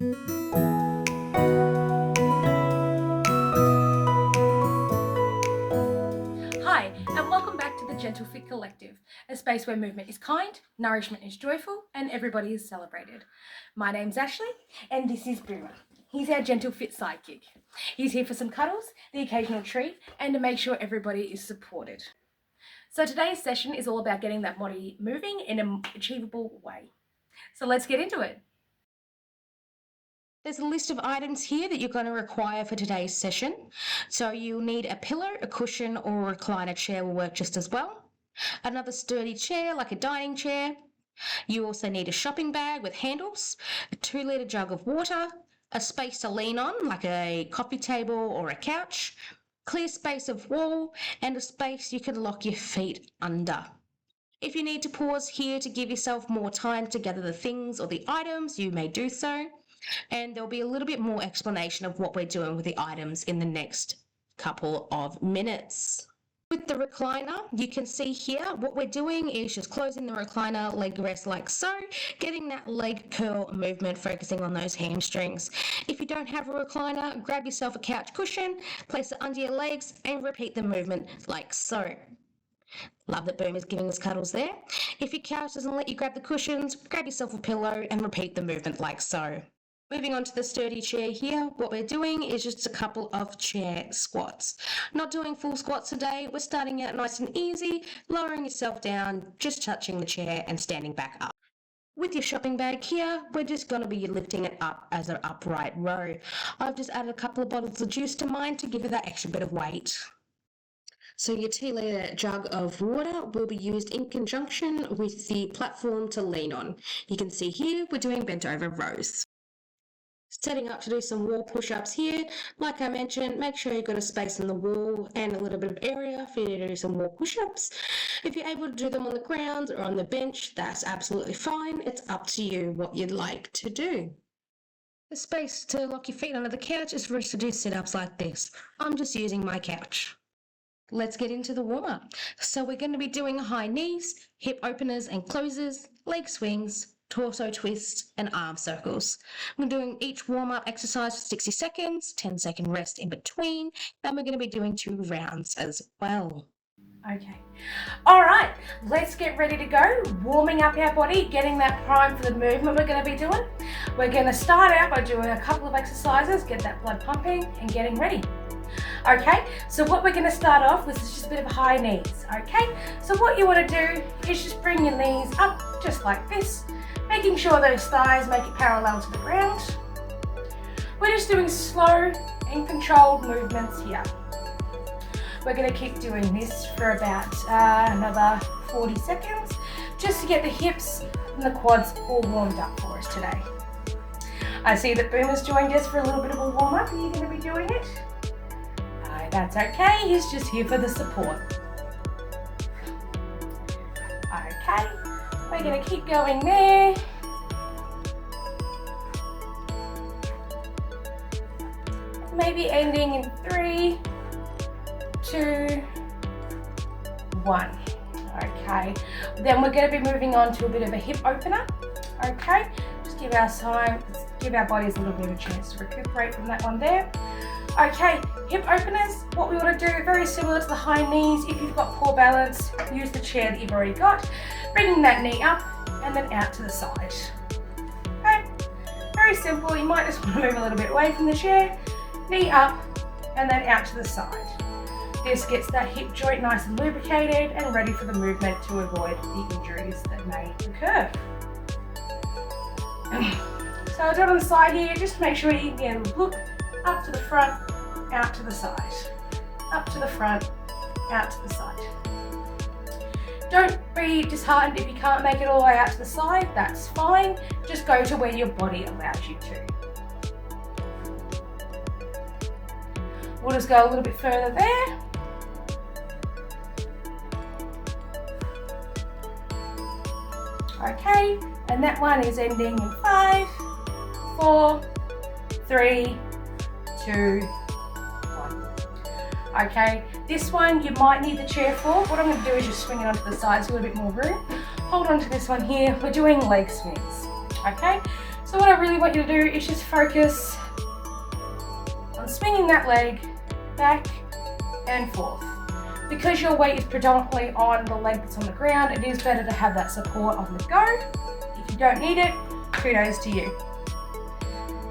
Hi, and welcome back to the Gentle Fit Collective, a space where movement is kind, nourishment is joyful, and everybody is celebrated. My name's Ashley, and this is Boomer. He's our Gentle Fit sidekick. He's here for some cuddles, the occasional treat, and to make sure everybody is supported. So today's session is all about getting that body moving in an achievable way. So let's get into it. There's a list of items here that you're going to require for today's session. So you'll need a pillow, a cushion, or a recliner chair will work just as well. Another sturdy chair like a dining chair. You also need a shopping bag with handles, a 2-litre jug of water, a space to lean on like a coffee table or a couch, clear space of wall, and a space you can lock your feet under. If you need to pause here to give yourself more time to gather the things or the items, you may do so. And there'll be a little bit more explanation of what we're doing with the items in the next couple of minutes. With the recliner, you can see here what we're doing is just closing the recliner leg rest like so, getting that leg curl movement, focusing on those hamstrings. If you don't have a recliner, grab yourself a couch cushion, place it under your legs, and repeat the movement like so. Love that Boom is giving us cuddles there. If your couch doesn't let you grab the cushions, grab yourself a pillow and repeat the movement like so. Moving on to the sturdy chair here, what we're doing is just a couple of chair squats. Not doing full squats today, we're starting out nice and easy, lowering yourself down, just touching the chair and standing back up. With your shopping bag here, we're just going to be lifting it up as an upright row. I've just added a couple of bottles of juice to mine to give it that extra bit of weight. So your 2-litre jug of water will be used in conjunction with the platform to lean on. You can see here we're doing bent over rows. Setting up to do some wall push-ups here. Like I mentioned, make sure you've got a space in the wall and a little bit of area for you to do some wall push-ups. If you're able to do them on the ground or on the bench, that's absolutely fine. It's up to you what you'd like to do. The space to lock your feet under the couch is for us to do sit-ups like this. I'm just using my couch. Let's get into the warm-up. So we're going to be doing high knees, hip openers and closers, leg swings, torso twists and arm circles. We're doing each warm-up exercise for 60 seconds, 10-second rest in between, and we're going to be doing 2 rounds as well. Okay. All right, let's get ready to go. Warming up our body, getting that prime for the movement we're going to be doing. We're going to start out by doing a couple of exercises, get that blood pumping and getting ready. Okay, so what we're going to start off with is just a bit of high knees. Okay, so what you want to do is just bring your knees up just like this, making sure those thighs make it parallel to the ground. We're just doing slow and controlled movements here. We're going to keep doing this for about another 40 seconds, just to get the hips and the quads all warmed up for us today. I see that Boomer's joined us for a little bit of a warm-up. Are you going to be doing it? That's okay, he's just here for the support. Okay, we're going to keep going there. Maybe ending in 3, 2, 1. Okay, then we're going to be moving on to a bit of a hip opener. Okay, just give our bodies a little bit of a chance to recuperate from that one there. Okay, hip openers, what we want to do, very similar to the high knees. If you've got poor balance, use the chair that you've already got, bringing that knee up and then out to the side. Okay, very simple. You might just want to move a little bit away from the chair, knee up and then out to the side. This gets that hip joint nice and lubricated and ready for the movement to avoid the injuries that may occur. So I'll do it on the side here, just make sure you can look up to the front, out to the side. Up to the front, out to the side. Don't be disheartened if you can't make it all the way out to the side, that's fine. Just go to where your body allows you to. We'll just go a little bit further there. Okay, and that one is ending in 5, 4, 3, 2, 1. Okay, this one you might need the chair for. What I'm going to do is just swing it onto the sides, a little bit more room. Hold on to this one here. We're doing leg swings. Okay, So what I really want you to do is just focus on swinging that leg back and forth. Because your weight is predominantly on the leg that's on the ground, it is better to have that support on the go. If you don't need it, kudos to you.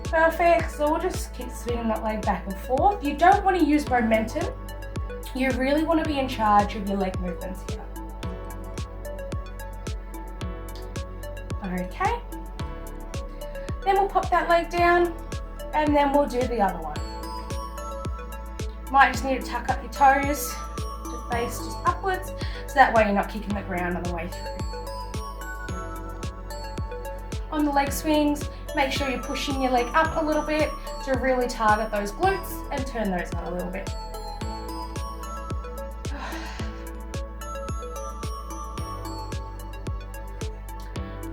Perfect, so we'll just keep swinging that leg back and forth. You don't want to use momentum. You really want to be in charge of your leg movements here. Okay. Then we'll pop that leg down and then we'll do the other one. Might just need to tuck up your toes to face just upwards, so that way you're not kicking the ground on the way through. On the leg swings, make sure you're pushing your leg up a little bit to really target those glutes and turn those out a little bit.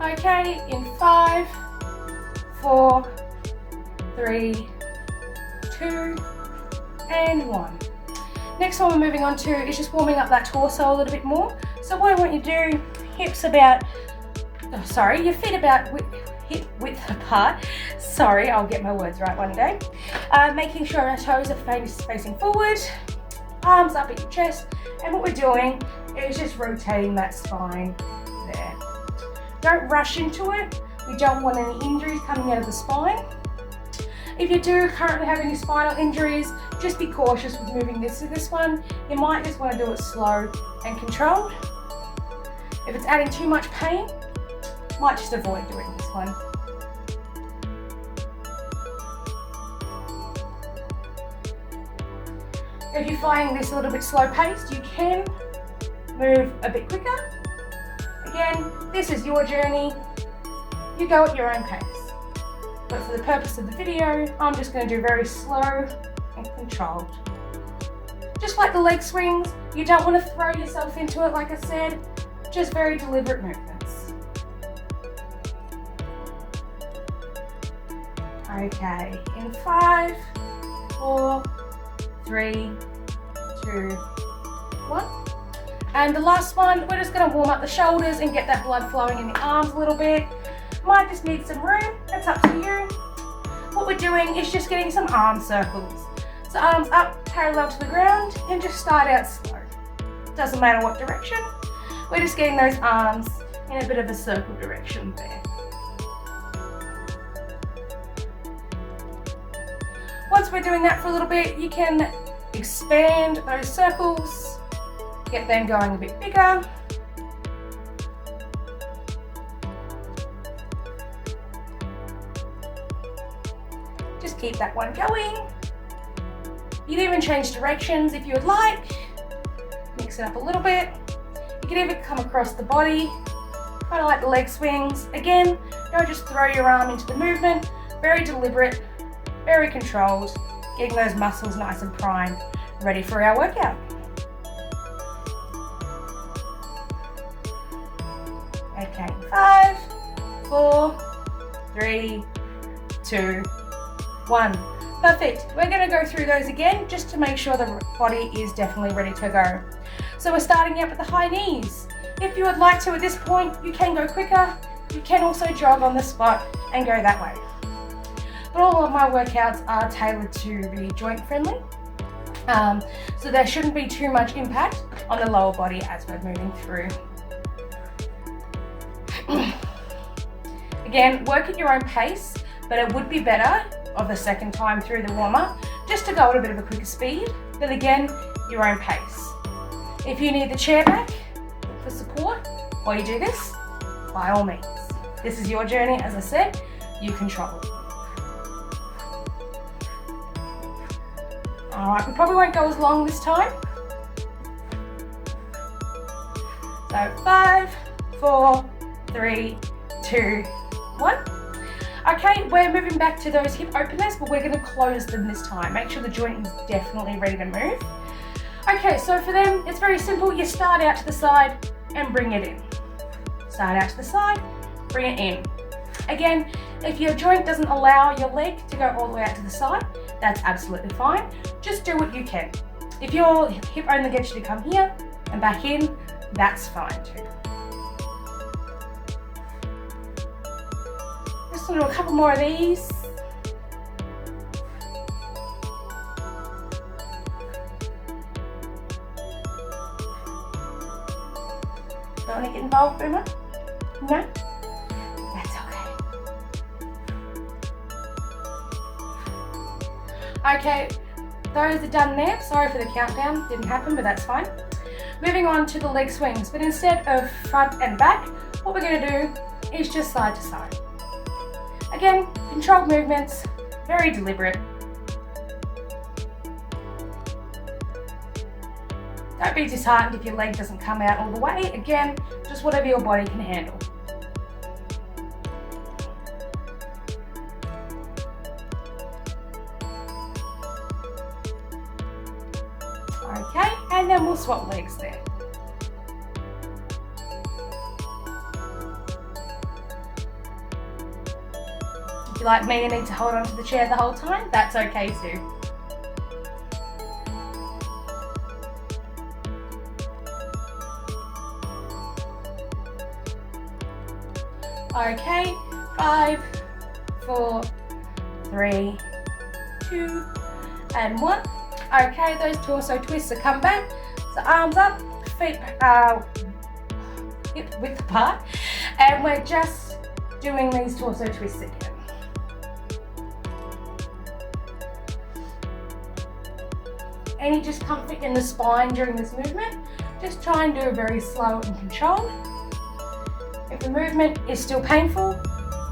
Okay, in 5, 4, 3, 2, and 1. Next one we're moving on to is just warming up that torso a little bit more. So what I want you to do, your feet about hip width apart. Sorry, I'll get my words right one day. Making sure our toes are facing forward, arms up at your chest, and what we're doing is just rotating that spine there. Don't rush into it. We don't want any injuries coming out of the spine. If you do currently have any spinal injuries, just be cautious with moving this to this one. You might just want to do it slow and controlled. If it's adding too much pain, might just avoid doing this one. If you're finding this a little bit slow paced, you can move a bit quicker. Again, this is your journey. You go at your own pace. But for the purpose of the video, I'm just going to do very slow and controlled. Just like the leg swings, you don't want to throw yourself into it, like I said, just very deliberate movements. Okay, in 5, 4, 3, 2, 1. And the last one, we're just going to warm up the shoulders and get that blood flowing in the arms a little bit. Might just need some room, that's up to you. What we're doing is just getting some arm circles. So arms up, parallel to the ground, and just start out slow. Doesn't matter what direction, we're just getting those arms in a bit of a circle direction there. Once we're doing that for a little bit, you can expand those circles, get them going a bit bigger. Just keep that one going. You can even change directions if you would like. Mix it up a little bit. You can even come across the body, kind of like the leg swings. Again, don't just throw your arm into the movement. Very deliberate, very controlled, getting those muscles nice and primed, ready for our workout. Okay, 5, 4, 3, 2, 1. Perfect. We're going to go through those again just to make sure the body is definitely ready to go. So we're starting out with the high knees. If you would like to at this point, you can go quicker. You can also jog on the spot and go that way. But all of my workouts are tailored to be joint friendly. So there shouldn't be too much impact on the lower body as we're moving through. Again, work at your own pace, but it would be better of the second time through the warm-up just to go at a bit of a quicker speed, but again, your own pace. If you need the chair back for support while you do this, by all means. This is your journey, as I said, you control it. Alright, we probably won't go as long this time. So 5, 4, 3, 2, 1. Okay, we're moving back to those hip openers, but we're going to close them this time. Make sure the joint is definitely ready to move. Okay, so for them, it's very simple. You start out to the side and bring it in. Start out to the side, bring it in. Again, if your joint doesn't allow your leg to go all the way out to the side, that's absolutely fine. Just do what you can. If your hip only gets you to come here and back in, that's fine too. Just gonna do a couple more of these. Don't want to get involved, Boomer? No? That's okay. Okay, those are done there. Sorry for the countdown, didn't happen, but that's fine. Moving on to the leg swings, but instead of front and back, what we're going to do is just side to side. Again, controlled movements, very deliberate. Don't be disheartened if your leg doesn't come out all the way. Again, just whatever your body can handle. Okay, and then we'll swap legs there. If you're like me and need to hold on to the chair the whole time, that's okay too. Okay, 5, 4, 3, 2, and 1. Okay, those torso twists are come back. So arms up, feet hip width apart, and we're just doing these torso twists again. Any discomfort in the spine during this movement, just try and do it very slow and controlled. If the movement is still painful,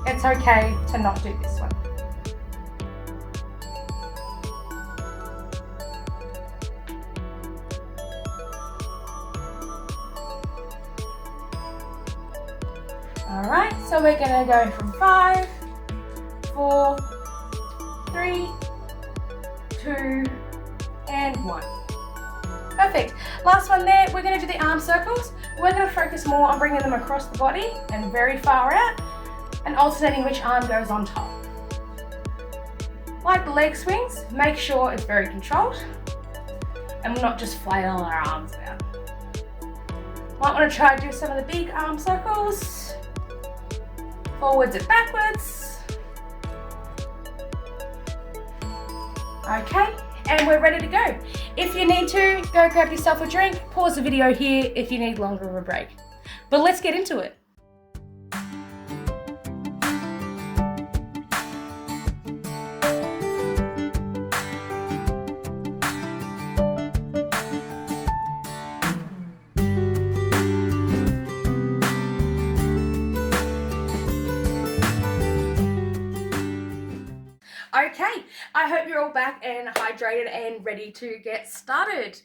it's okay to not do this one. Alright, so we're going to go from 5, 4, 3, 2, and 1. Perfect. Last one there, we're going to do the arm circles. We're going to focus more on bringing them across the body and very far out, and alternating which arm goes on top. Like the leg swings, make sure it's very controlled and we're not just flail our arms out. Might want to try to do some of the big arm circles, forwards and backwards. Okay, and we're ready to go. If you need to, go grab yourself a drink, pause the video here if you need longer of a break. But let's get into it. Okay, I hope you're all back and hydrated and ready to get started.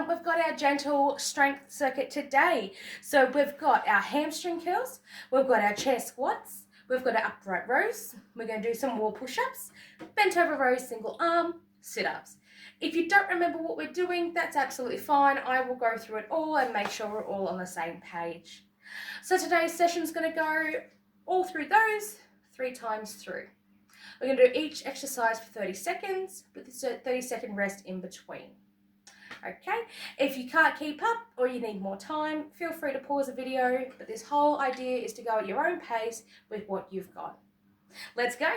We've got our gentle strength circuit today. So we've got our hamstring curls, we've got our chair squats, we've got our upright rows, we're going to do some wall push-ups, bent over rows, single arm, sit-ups. If you don't remember what we're doing, that's absolutely fine. I will go through it all and make sure we're all on the same page. So today's session is going to go all through those 3 times through. We're going to do each exercise for 30 seconds with a 30-second rest in between. Okay, if you can't keep up or you need more time, feel free to pause the video, but this whole idea is to go at your own pace with what you've got. Let's go.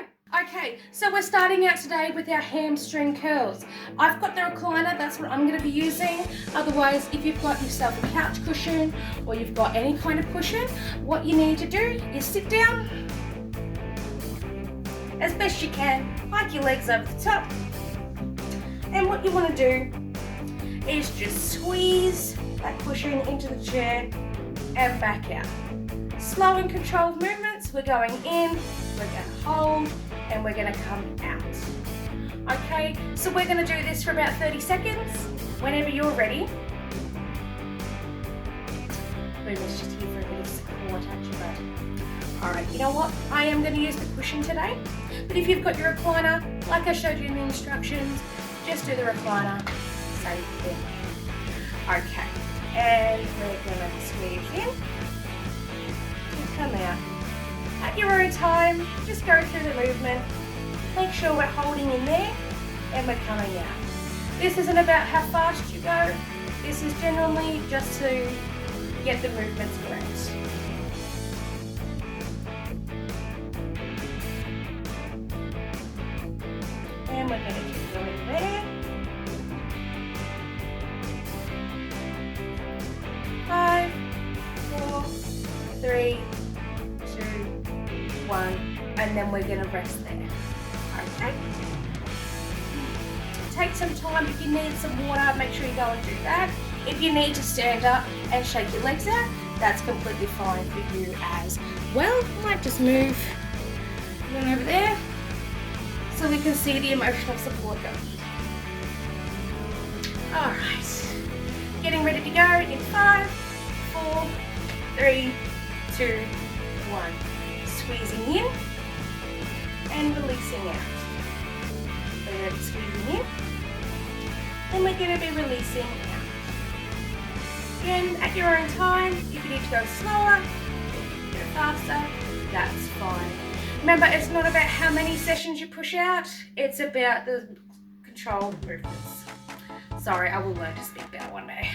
Okay, so we're starting out today with our hamstring curls. I've got the recliner, that's what I'm going to be using. Otherwise, if you've got yourself a couch cushion or you've got any kind of cushion, what you need to do is sit down as best you can, hike your legs over the top, and what you want to do is just squeeze that cushion into the chair and back out. Slow and controlled movements. We're going in, we're going to hold, and we're going to come out. Okay, so we're going to do this for about 30 seconds. Whenever you're ready. Boomer's just here for a bit of support, actually. Alright, you know what? I am going to use the cushion today, but if you've got your recliner, like I showed you in the instructions, just do the recliner, same thing. Okay, and we're going to squeeze in and come out. At your own time, just go through the movement, make sure we're holding in there and we're coming out. This isn't about how fast you go, this is generally just to get the movements correct. and we're going to keep going there. 5, 4, 3, 2, 1, and then we're going to rest there. Okay. Take some time. If you need some water, make sure you go and do that. If you need to stand up and shake your legs out, that's completely fine for you as well. I might just move over there so we can see the emotional support going. All right, getting ready to go in 5, 4, 3, 2, 1. Squeezing in and releasing out. We're going to be squeezing in and we're going to be releasing out. Again, at your own time, if you need to go slower, go faster, that's fine. Remember, it's not about how many sessions you push out, it's about the controlled movements. Sorry, I will learn to speak better one day.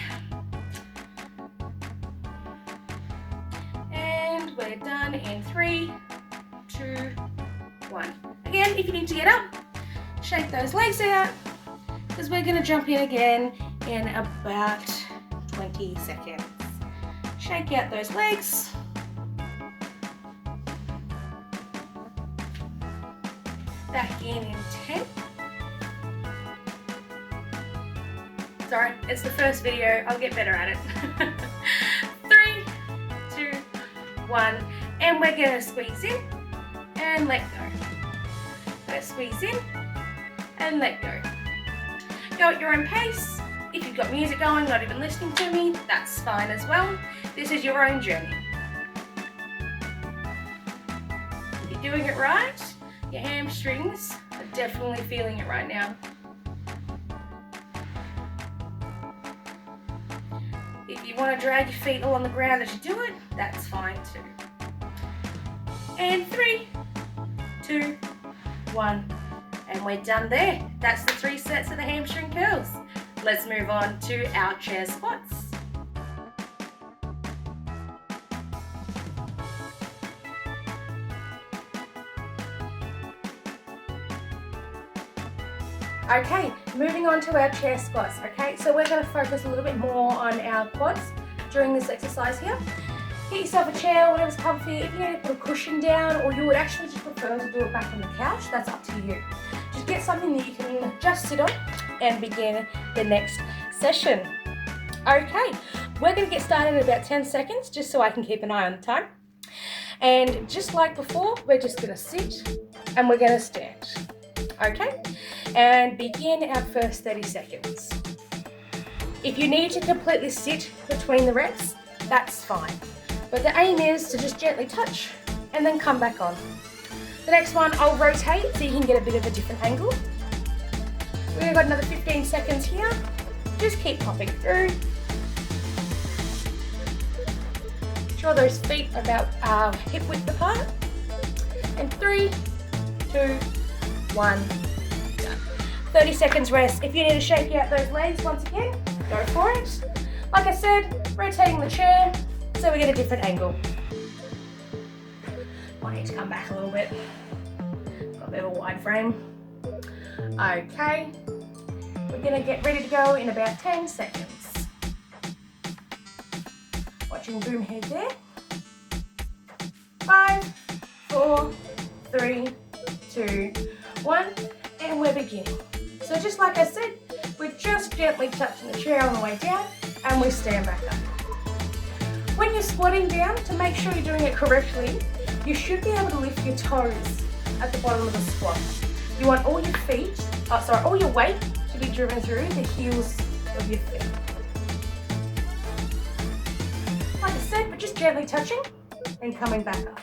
And we're done in 3, 2, 1. Again, if you need to get up, shake those legs out, because we're going to jump in again in about 20 seconds. Shake out those legs. Back in 10. Sorry, it's the first video. I'll get better at it. 3, 2, 1. And we're going to squeeze in and let go. Let's squeeze in and let go. Go at your own pace. If you've got music going, not even listening to me, that's fine as well. This is your own journey. If you're doing it right, your hamstrings are definitely feeling it right now. If you want to drag your feet along the ground as you do it, that's fine too. And 3, 2, 1. And we're done there. That's the 3 sets of the hamstring curls. Let's move on to our chair squats. Okay, moving on to our chair squats. Okay, so we're going to focus a little bit more on our quads during this exercise here. Get yourself a chair, whatever's comfy. If you need to put a cushion down, or you would actually just prefer to do it back on the couch, that's up to you. Just get something that you can just sit on and begin the next session. Okay, we're going to get started in about 10 seconds, just so I can keep an eye on the time. And just like before, we're just going to sit and we're going to stand. Okay, and begin our first 30 seconds. If you need to completely sit between the reps, that's fine. But the aim is to just gently touch and then come back on. The next one, I'll rotate so you can get a bit of a different angle. We've got another 15 seconds here. Just keep popping through. Ensure those feet are about hip width apart. And 3, 2, 1, done. 30 seconds rest. If you need to shake out those legs once again, go for it. Like I said, rotating the chair so we get a different angle. Might need to come back a little bit. Got a bit of a wide frame. Okay, we're going to get ready to go in about 10 seconds. Watching boom head there. 5, 4, 3, 2, 1, and we're beginning. So just like I said, we're just gently touching the chair on the way down and we stand back up. When you're squatting down, to make sure you're doing it correctly, you should be able to lift your toes at the bottom of the squat. You want all your feet, all your weight to be driven through the heels of your feet. Like I said, we're just gently touching and coming back up.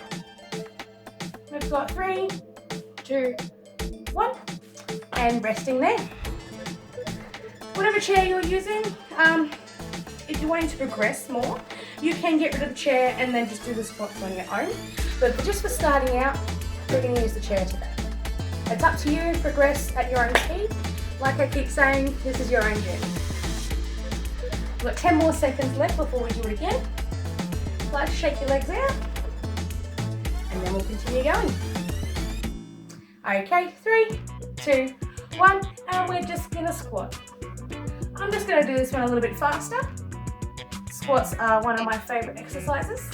We've got 3, 2, 1, and resting there. Whatever chair you're using, if you're wanting to progress more, you can get rid of the chair and then just do the squats on your own. But just for starting out, we're going to use the chair today. It's up to you, progress at your own speed. Like I keep saying, this is your own journey. We've got 10 more seconds left before we do it again. Like to shake your legs out, and then we'll continue going. Okay, 3, 2, 1, and we're just gonna squat. I'm just gonna do this one a little bit faster. Squats are one of my favorite exercises.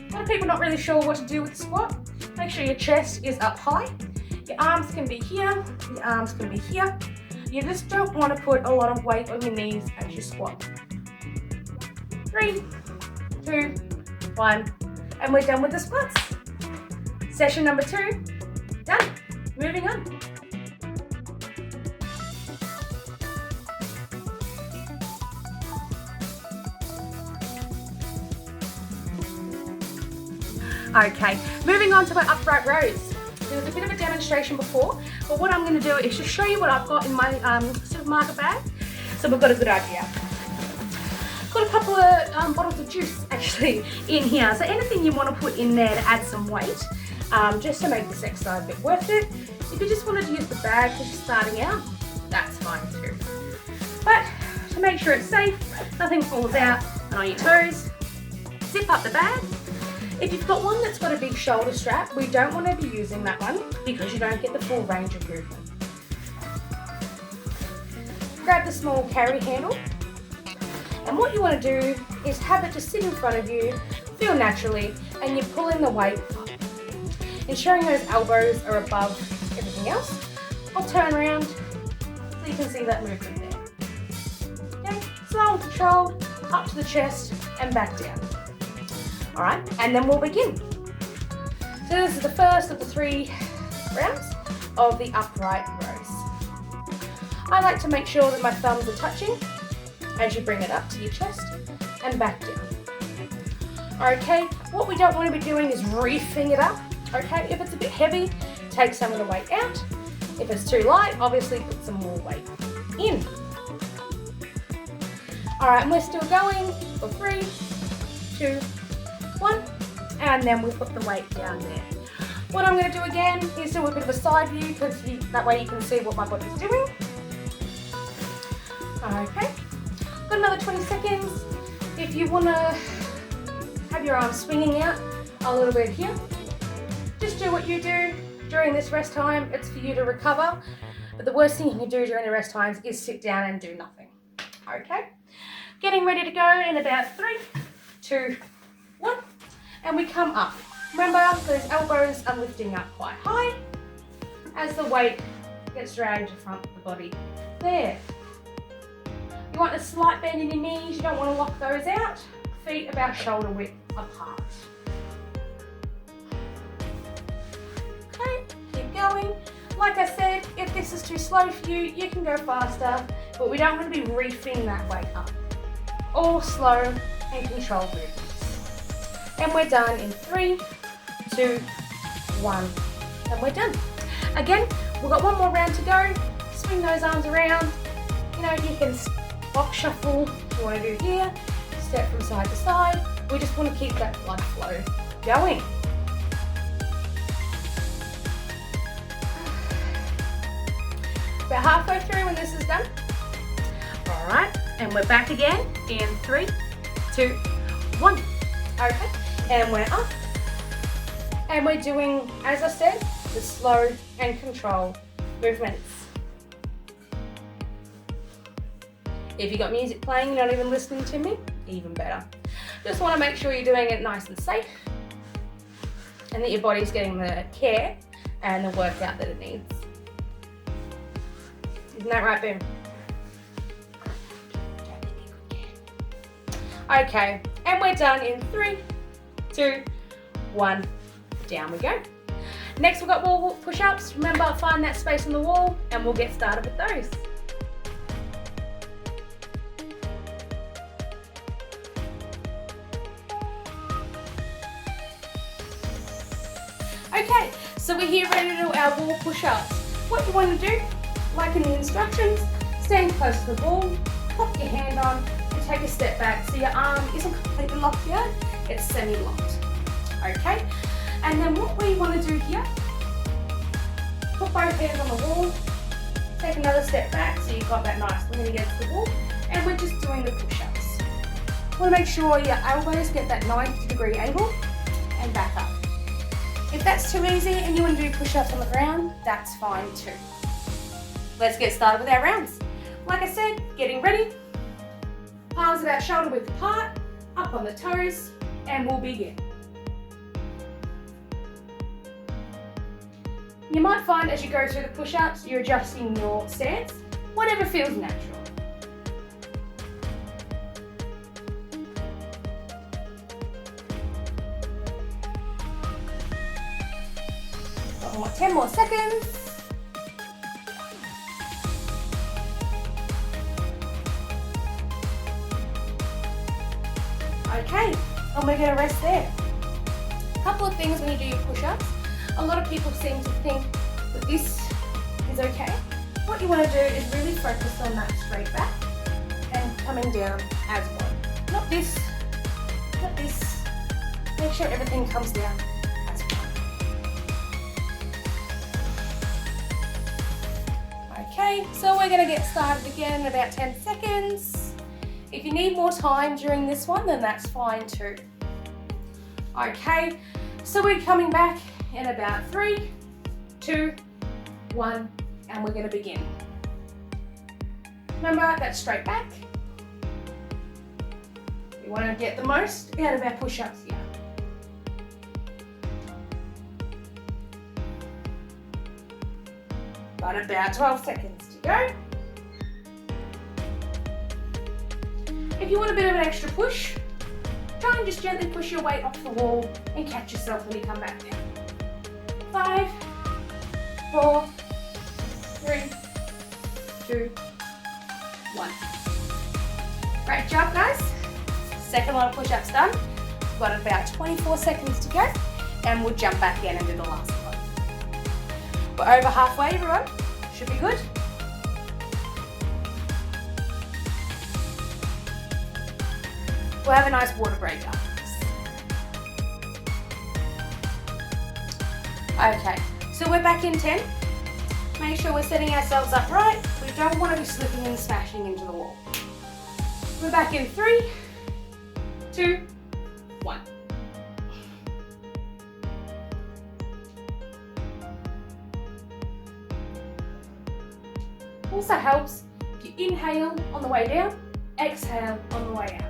A lot of people not really sure what to do with the squat. Make sure your chest is up high. Your arms can be here, your arms can be here. You just don't want to put a lot of weight on your knees as you squat. 3, 2, 1, and we're done with the squats. Session number 2, done. Moving on. Okay, moving on to my upright rows. There was a bit of a demonstration before, but what I'm going to do is just show you what I've got in my supermarket bag, so we've got a good idea. Got a couple of bottles of juice actually in here, so anything you want to put in there to add some weight, just to make this exercise a bit worth it. If you just wanted to use the bag because you're starting out, that's fine too. But to make sure it's safe, nothing falls out and on your toes, zip up the bag. If you've got one that's got a big shoulder strap, we don't want to be using that one because you don't get the full range of movement. Grab the small carry handle, and what you want to do is have it just sit in front of you, feel naturally, and you're pulling the weight up, ensuring those elbows are above everything else. I'll turn around so you can see that movement there. Okay, slow and controlled, up to the chest and back down. All right, and then we'll begin. So this is the first of the 3 rounds of the upright rows. I like to make sure that my thumbs are touching as you bring it up to your chest and back down. Okay, what we don't want to be doing is reefing it up. Okay, if it's a bit heavy, take some of the weight out. If it's too light, obviously put some more weight in. All right, and we're still going for 3, 2, 1, and then we put the weight down there. What I'm going to do again is do a bit of a side view because that way you can see what my body's doing. Okay, got another 20 seconds. If you want to have your arms swinging out a little bit here, just do what you do during this rest time. It's for you to recover, but the worst thing you can do during the rest times is sit down and do nothing. Okay, getting ready to go in about 3, 2, 1, and we come up. Remember, those elbows are lifting up quite high as the weight gets dragged to front of the body. There. You want a slight bend in your knees, you don't want to lock those out. Feet about shoulder width apart. Okay, keep going. Like I said, if this is too slow for you, you can go faster, but we don't want to be reefing that weight up. All slow and controlled movements. And we're done in 3, 2, 1, and we're done. Again, we've got one more round to go. Swing those arms around. You know, you can box shuffle if you want to do here. Step from side to side. We just want to keep that blood flow going. About halfway through when this is done. All right, and we're back again in 3, 2, 1. Okay, and we're up. And we're doing, as I said, the slow and controlled movements. If you've got music playing, you're not even listening to me, even better. Just want to make sure you're doing it nice and safe and that your body's getting the care and the workout that it needs. Isn't that right, Boom? Okay, and we're done in 3, 2, 1, down we go. Next we've got wall push-ups. Remember, find that space on the wall and we'll get started with those. Okay, so we're here ready to do our wall push-ups. What you want to do, like in the instructions, stand close to the wall, pop your hand on, and take a step back so your arm isn't completely locked yet, it's semi-locked. Okay, and then what we want to do here, put both hands on the wall, take another step back so you've got that nice lean against the wall, and we're just doing the push-ups. Want to make sure your elbows get that 90-degree angle and back up. If that's too easy and you want to do push-ups on the ground, that's fine too. Let's get started with our rounds. Like I said, getting ready. Palms about shoulder width apart, up on the toes, and we'll begin. You might find as you go through the push-ups, you're adjusting your stance, whatever feels natural. Got 10 more seconds. Okay, and we're going to rest there. A couple of things when you do your push-ups. A lot of people seem to think that this is okay. What you want to do is really focus on that straight back and coming down as one. Not this, not this. Make sure everything comes down as one. Okay, so we're going to get started again in about 10 seconds. If you need more time during this one, then that's fine too. Okay, so we're coming back in about 3, 2, 1, and we're going to begin. Remember, that's straight back. We want to get the most out of our push-ups here. Got about 12 seconds to go. If you want a bit of an extra push, try and just gently push your weight off the wall and catch yourself when you come back down. 5, 4, 3, 2, 1. Great job, guys. Second lot of push-ups done. We've got about 24 seconds to go, and we'll jump back in and do the last one. We're over halfway, everyone. Should be good. We'll have a nice water break after this. Okay, so we're back in 10. Make sure we're setting ourselves up right. We don't want to be slipping and smashing into the wall. We're back in 3, 2, 1. Also helps if you inhale on the way down, exhale on the way out.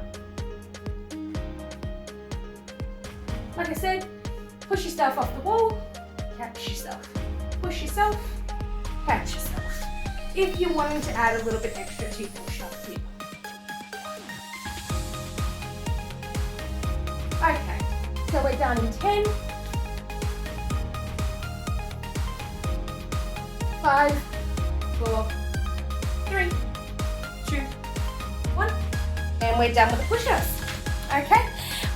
Like I said, push yourself off the wall, catch yourself. Push yourself, catch yourself. If you're wanting to add a little bit extra to your push-up here. Okay, so we're done in 10, 5, 4, 3, 2, 1, and we're done with the push-ups. Okay,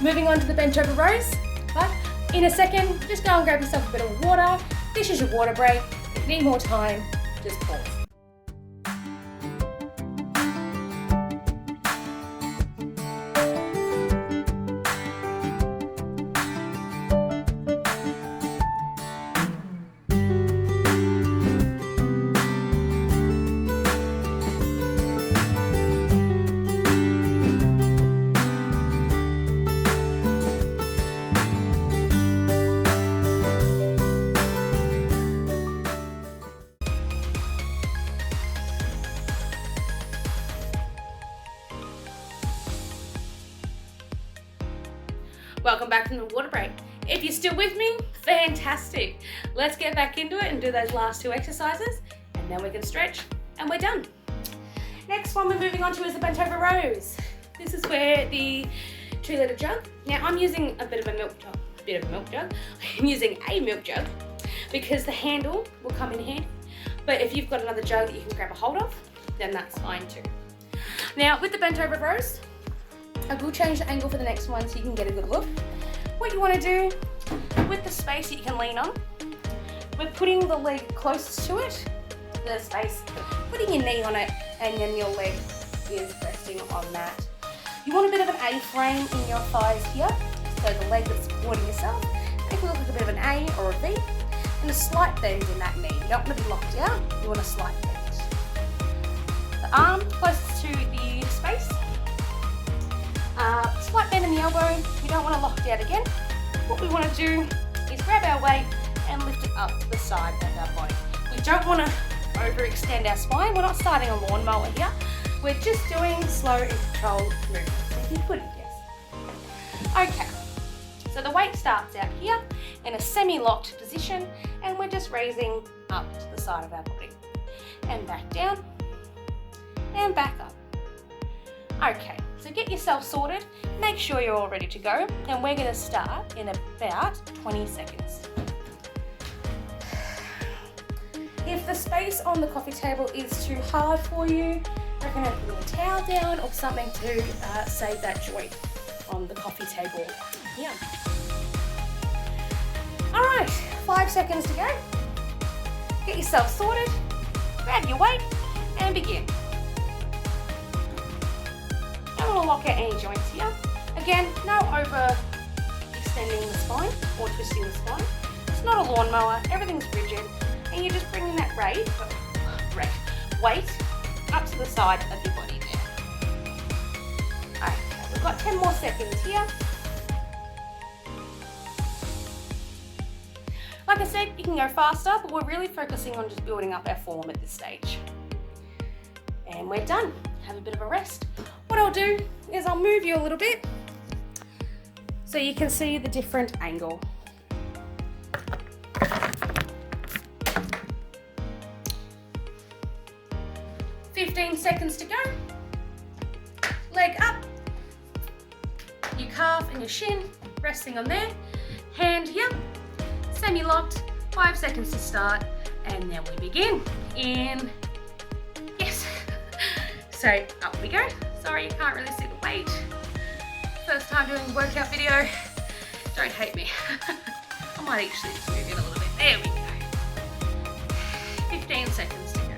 moving on to the bent over rows. But in a second, just go and grab yourself a bit of water. This is your water break. If you need more time, just pause. Welcome back from the water break. If you're still with me, fantastic. Let's get back into it and do those last 2 exercises, and then we can stretch and we're done. Next one we're moving on to is the bent over rows. This is where the 2-litre jug. Now I'm using a bit of a milk jug. I'm using a milk jug because the handle will come in handy. But if you've got another jug that you can grab a hold of, then that's fine too. Now with the bent over rows, I will change the angle for the next one so you can get a good look. What you want to do with the space that you can lean on, we're putting the leg closest to it, the space, putting your knee on it, and then your leg is resting on that. You want a bit of an A-frame in your thighs here, so the leg that's supporting yourself, make it look like a bit of an A or a V, and a slight bend in that knee. You don't want to be locked out, you want a slight bend. The arm closest to the space. Slight bend in the elbow, you don't want to lock it out again. what we want to do is grab our weight and lift it up the side of our body. We don't want to overextend our spine. We're not starting a lawnmower here. We're just doing slow and controlled movements. If you could, yes. Okay, so the weight starts out here in a semi-locked position, and we're just raising up to the side of our body. And back down, and back up. Okay, so get yourself sorted, make sure you're all ready to go, and we're going to start in about 20 seconds. If the space on the coffee table is too hard for you, recommend putting a towel down or something to save that joint on the coffee table. Yeah. All right, 5 seconds to go. Get yourself sorted, grab your weight, and begin. Don't want to lock out any joints here. Again, no over extending the spine or twisting the spine. It's not a lawnmower, everything's rigid, and you're just bringing that weight up to the side of your body there. Okay, we've got 10 more seconds here. Like I said, you can go faster, but we're really focusing on just building up our form at this stage. And we're done. Have a bit of a rest. What I'll do is I'll move you a little bit so you can see the different angle. "15 seconds to go. Leg up. Your calf and your shin resting on there. Hand here. Semi-locked. 5 seconds to start. And then we begin. In. Yes. So up we go. Sorry, you can't really see the weight. First time doing a workout video. Don't hate me. I might actually just move it a little bit. There we go. 15 seconds to go.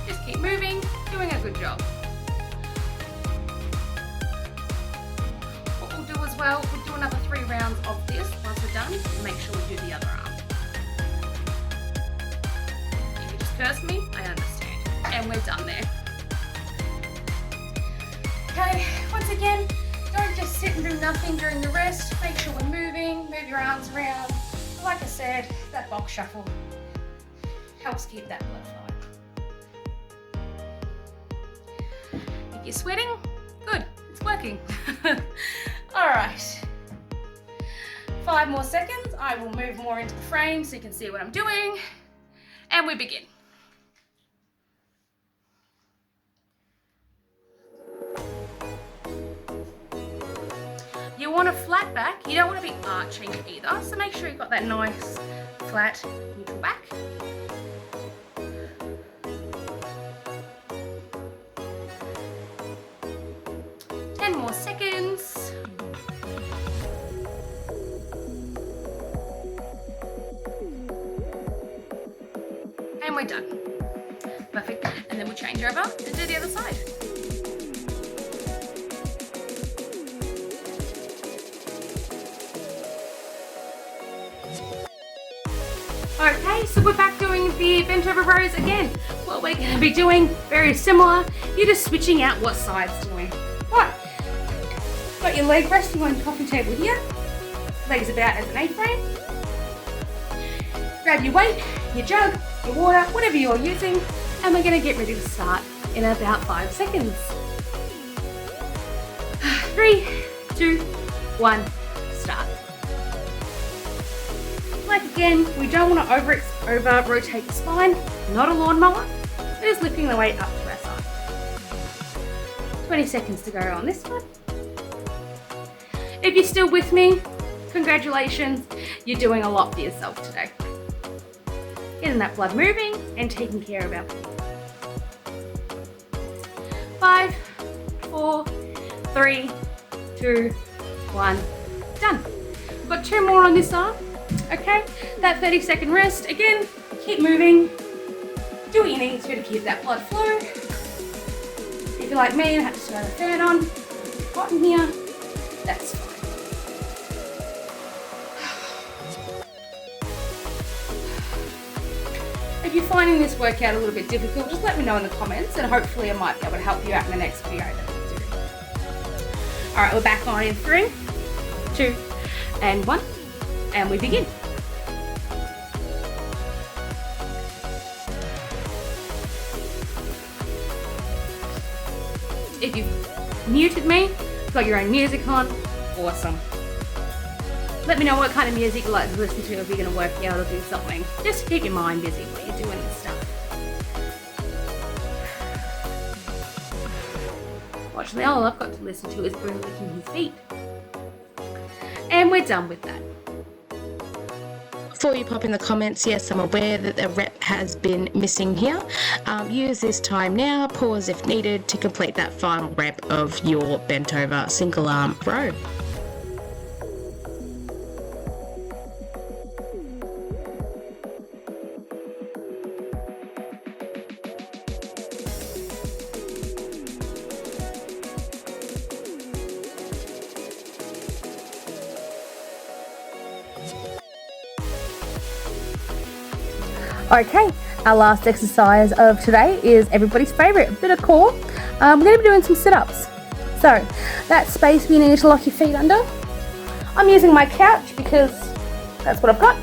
Just keep moving, doing a good job. What we'll do as well, we'll do another 3 rounds of this once we're done to make sure we do the other arm. If you just curse me, I understand. And we're done there. Okay, once again, don't just sit and do nothing during the rest. Make sure we're moving, move your arms around. Like I said, that box shuffle helps keep that blood flowing. If you're sweating, good, it's working. All right, 5 more seconds. I will move more into the frame so you can see what I'm doing. And we begin. You want a flat back, you don't want to be arching either, so make sure you've got that nice flat neutral back. Ten more seconds. And we're done. Perfect. And then we'll change over and do the other side. Okay, so we're back doing the bent over rows again. What we're going to be doing, very similar. You're just switching out what side's doing. Right, got your leg resting on your coffee table here. Legs about as an A-frame. Grab your weight, your jug, your water, whatever you're using, and we're going to get ready to start in about 5 seconds. 3, 2, 1, start. Like again, we don't want to over rotate the spine, not a lawnmower, we're just lifting the weight up to our side. 20 seconds to go on this one. If you're still with me, congratulations, you're doing a lot for yourself today. Getting that blood moving and taking care of our body. 5, 4, 3, 2, 1, done. We've got 2 more on this arm. Okay, that 30-second rest. Again, keep moving. Do what you need to keep that blood flow. If you're like me and have to turn the fan on, it's hot in here, that's fine. If you're finding this workout a little bit difficult, just let me know in the comments and hopefully I might be able to help you out in the next video that we do. All right, we're back on in 3, 2, and 1, and we begin. If you've muted me, got your own music on, awesome. Let me know what kind of music you like to listen to if you're going to work out or do something. Just to keep your mind busy while you're doing this stuff. Watch now, all I've got to listen to is Bruno licking his feet. And we're done with that. Before you pop in the comments, yes, I'm aware that the rep has been missing here. Use this time now, pause if needed, to complete that final rep of your bent over single arm row. Okay, our last exercise of today is everybody's favourite, bit of core. We're going to be doing some sit-ups. So, that space you need to lock your feet under. I'm using my couch because that's what I've got.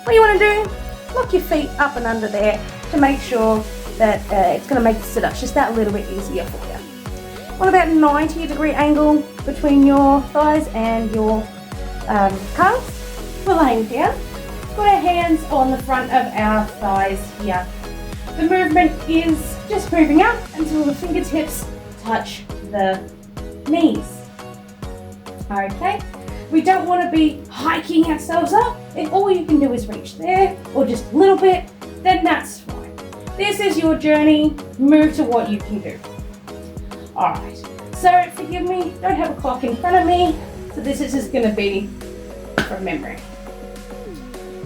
What you want to do, lock your feet up and under there to make sure that it's going to make the sit-ups just that little bit easier for you. Want about 90-degree angle between your thighs and your calves. We're laying down. Put our hands on the front of our thighs here. The movement is just moving up until the fingertips touch the knees. Okay, we don't want to be hiking ourselves up. If all you can do is reach there or just a little bit, then that's fine. This is your journey. Move to what you can do. Alright, so forgive me, don't have a clock in front of me, so this is just going to be from memory.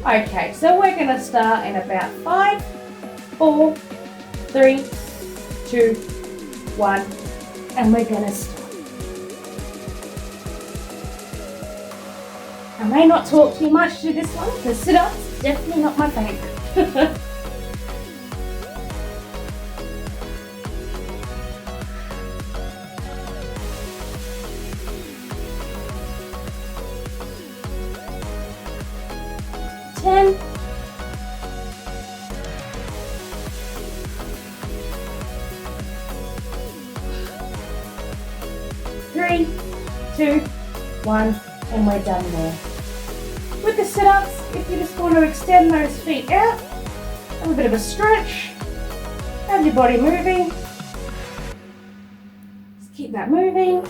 Okay, so we're going to start in about 5, 4, 3, 2, 1, and we're going to start. I may not talk too much to this one because sit-ups definitely not my favourite. 10, 3, 2, 1, and we're done there. With the sit-ups, if you just want to extend those feet out, have a bit of a stretch, have your body moving, just keep that moving,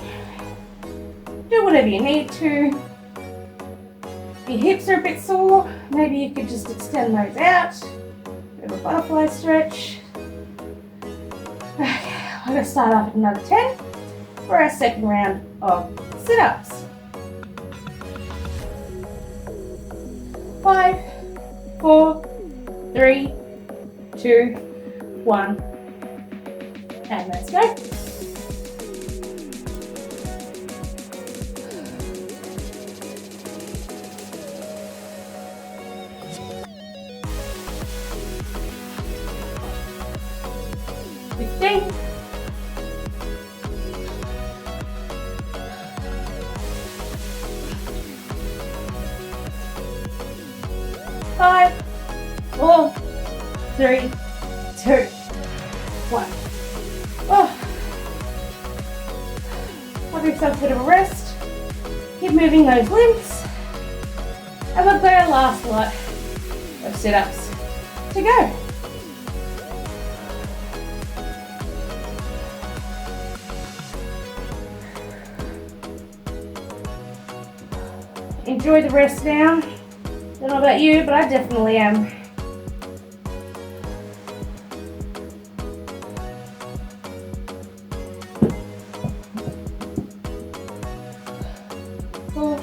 do whatever you need to. If your hips are a bit sore, maybe you could just extend those out, bit of a butterfly stretch. Okay, we're going to start off at another 10 for our second round of sit-ups. 5, 4, 3, 2, 1, and let's go. Ding. 5, 4, 3, 2, 1. Oh. Have yourself a bit of a rest. Keep moving those limbs. And we've got our last lot of sit-ups to go. Enjoy the rest now. Don't know about you, but I definitely am. Four,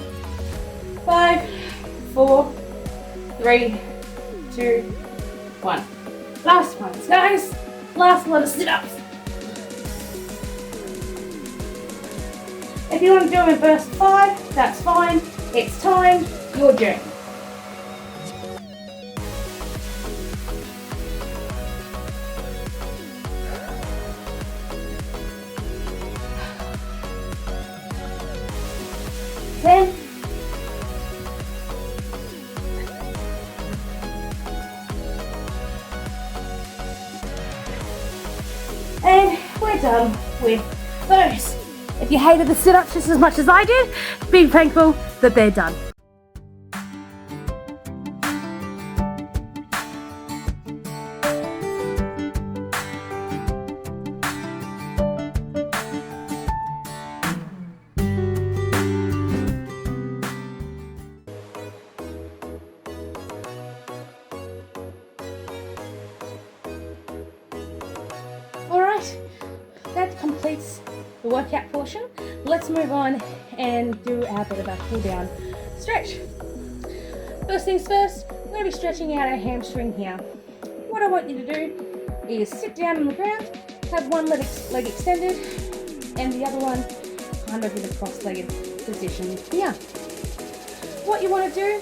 5, 4, 3, 2, 1. Last ones, guys. Last lot of sit-ups. If you want to do them in burst 5, that's fine. It's time, your journey. Ten, we're done with those. If you hated the sit-ups just as much as I did, be thankful that they're done. Alright, that completes the workout portion. Let's move on and do our bit of a cool down stretch. First things first, we're going to be stretching out our hamstring here. What I want you to do is sit down on the ground, have one leg extended and the other one kind of in a cross-legged position here. What you want to do,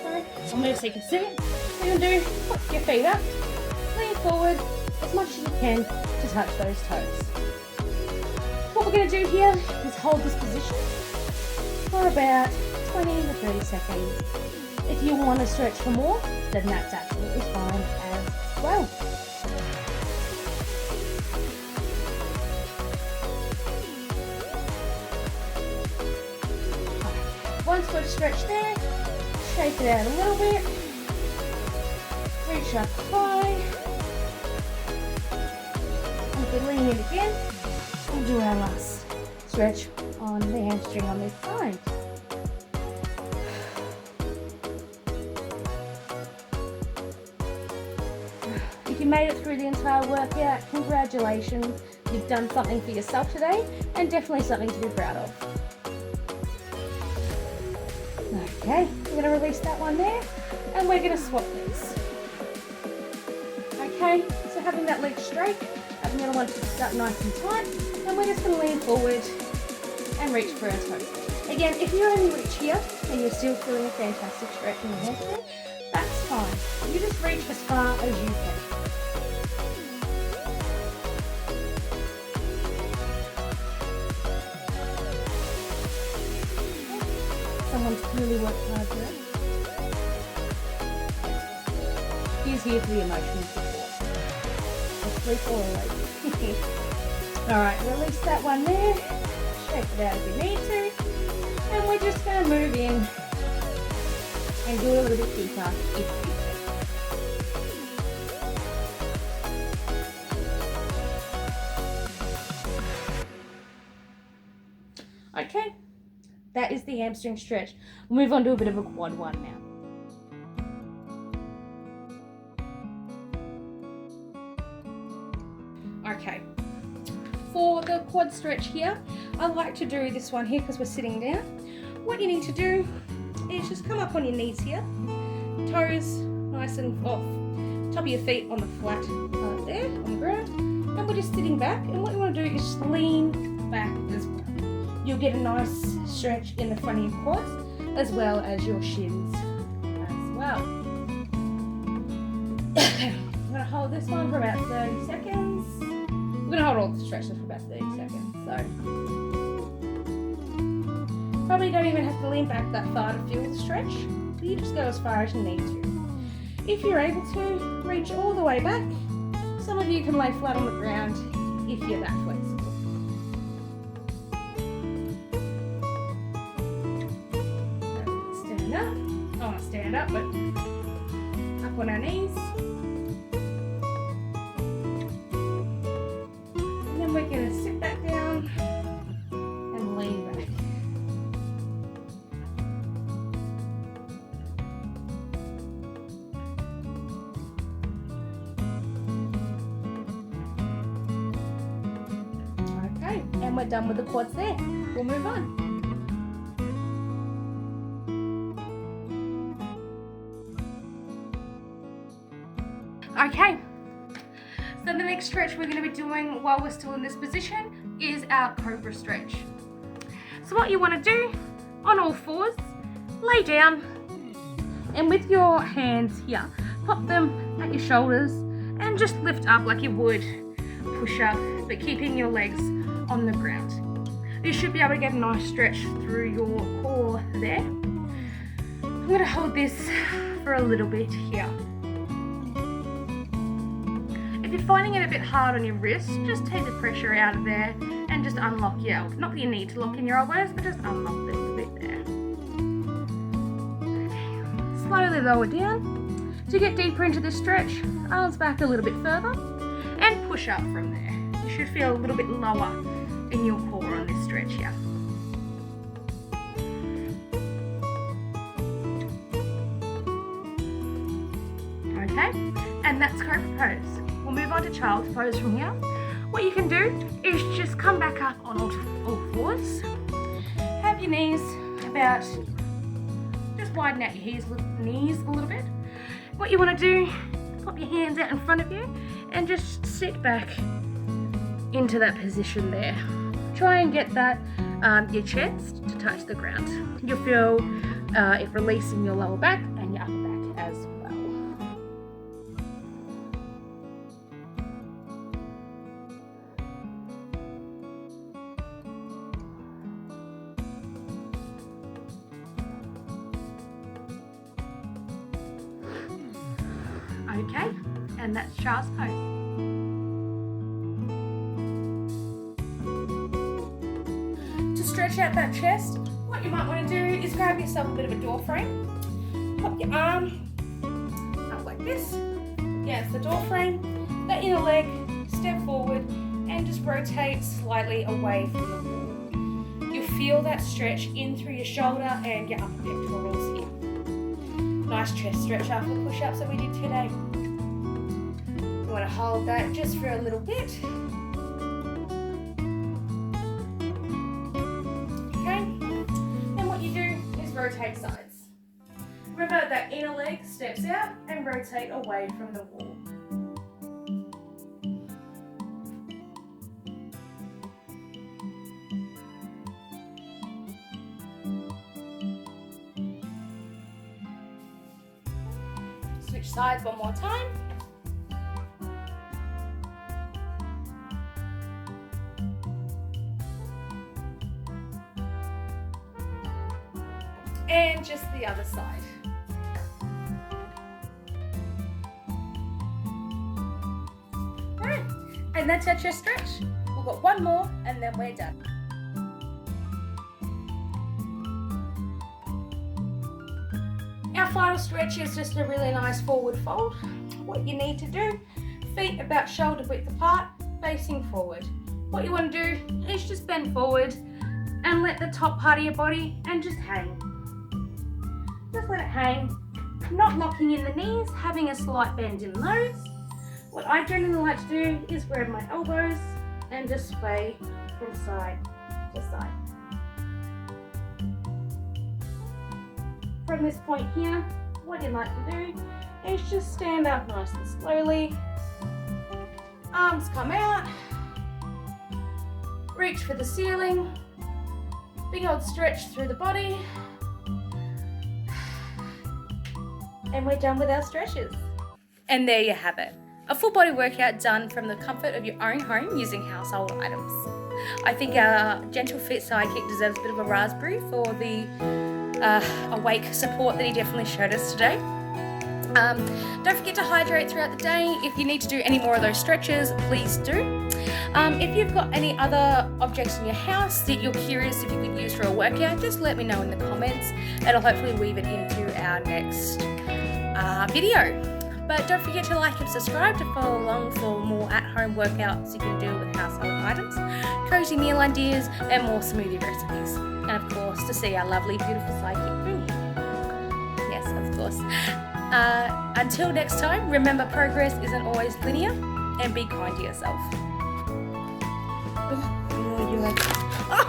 I'll move so you can see it. What you're going to do, put your feet up, lean forward as much as you can to touch those toes. What we're going to do here is hold this position for about 20 to 30 seconds. If you want to stretch for more, then that's absolutely fine as well. Once we've stretched there, shake it out a little bit, reach up high, and if we lean in again, we'll do our last stretch on the hamstring on this side. If you made it through the entire workout, congratulations. You've done something for yourself today and definitely something to be proud of. Okay, we're going to release that one there and we're going to swap these. Okay, so having that leg straight, having the other one fixed up nice and tight, and we're just going to lean forward and reach for our toes. Again, if you only reach here and you're still feeling a fantastic stretch in the hamstring, that's fine. You just reach as far as you can. Someone's clearly worked hard there. He's here for the emotional support. Asleep or awake. Alright, release that one there. Shake it out if you need to. And we're just going to move in and do a little bit deeper if you can. Okay. That is the hamstring stretch. We'll move on to a bit of a quad one now. Okay, for the quad stretch here, I like to do this one here because we're sitting down. What you need to do is just come up on your knees here, toes nice and off, top of your feet on the flat there on the ground, and we're just sitting back, and what you want to do is just lean back as well. You'll get a nice stretch in the front of your quads as well as your shins as well. I'm going to hold this one for about 30 seconds. We're going to hold all the stretches for about 30 seconds. So probably don't even have to lean back that far to feel the stretch. You just go as far as you need to. If you're able to, reach all the way back. Some of you can lay flat on the ground if you're that flexible. Stand up, but up on our knees. And then we're going to sit back down and lean back. Okay, and we're done with the quads there. We'll move on. Okay, so the next stretch we're going to be doing while we're still in this position is our cobra stretch. So what you want to do, on all fours, lay down, and with your hands here, pop them at your shoulders and just lift up like you would push up, but keeping your legs on the ground. You should be able to get a nice stretch through your core there. I'm going to hold this for a little bit here. If you're finding it a bit hard on your wrist, just take the pressure out of there and just unlock your elbows. Not that you need to lock in your elbows, but just unlock them a bit there. Okay. Slowly lower down. To get deeper into this stretch, arms back a little bit further and push up from there. You should feel a little bit lower in your core on this stretch here. Okay, and that's cobra pose. We'll move on to child's pose from here. What you can do is just come back up on all fours. Have your knees about, just widen out your knees a little bit. What you want to do, pop your hands out in front of you and just sit back into that position there. Try and get that your chest to touch the ground. You'll feel it releasing your lower back and your upper back as well. Okay, and that's child's pose. To stretch out that chest, what you might want to do is grab yourself a bit of a door frame, pop your arm up like this against the door frame, that inner leg, step forward and just rotate slightly away from the wall. You'll feel that stretch in through your shoulder and your upper pectorals here. Nice chest stretch after the push-ups that we did today. You want to hold that just for a little bit. Okay, and what you do is rotate sides. Remember that inner leg steps out and rotate away from the wall. Switch sides one more time. And just the other side. Right, and that's our chest stretch. We've got one more and then we're done. Our final stretch is just a really nice forward fold. What you need to do, feet about shoulder width apart, facing forward. What you want to do is just bend forward and let the top part of your body and just hang. Just let it hang, not locking in the knees, having a slight bend in those. What I generally like to do is grab my elbows and just sway from side to side. From this point here, what you'd like to do is just stand up nice and slowly. Arms come out. Reach for the ceiling. Big old stretch through the body. And we're done with our stretches. And there you have it. A full body workout done from the comfort of your own home using household items. I think our gentle fit sidekick deserves a bit of a raspberry for the awake support that he definitely showed us today. Don't forget to hydrate throughout the day. If you need to do any more of those stretches, please do. If you've got any other objects in your house that you're curious if you could use for a workout, just let me know in the comments and I'll hopefully weave it into our next video. But don't forget to like and subscribe to follow along for more at-home workouts you can do with household items, cozy meal ideas and more smoothie recipes. And of course to see our lovely beautiful sidekick Boo. Yes, of course. Until next time, remember progress isn't always linear and be kind to yourself. Oh, you're like, oh!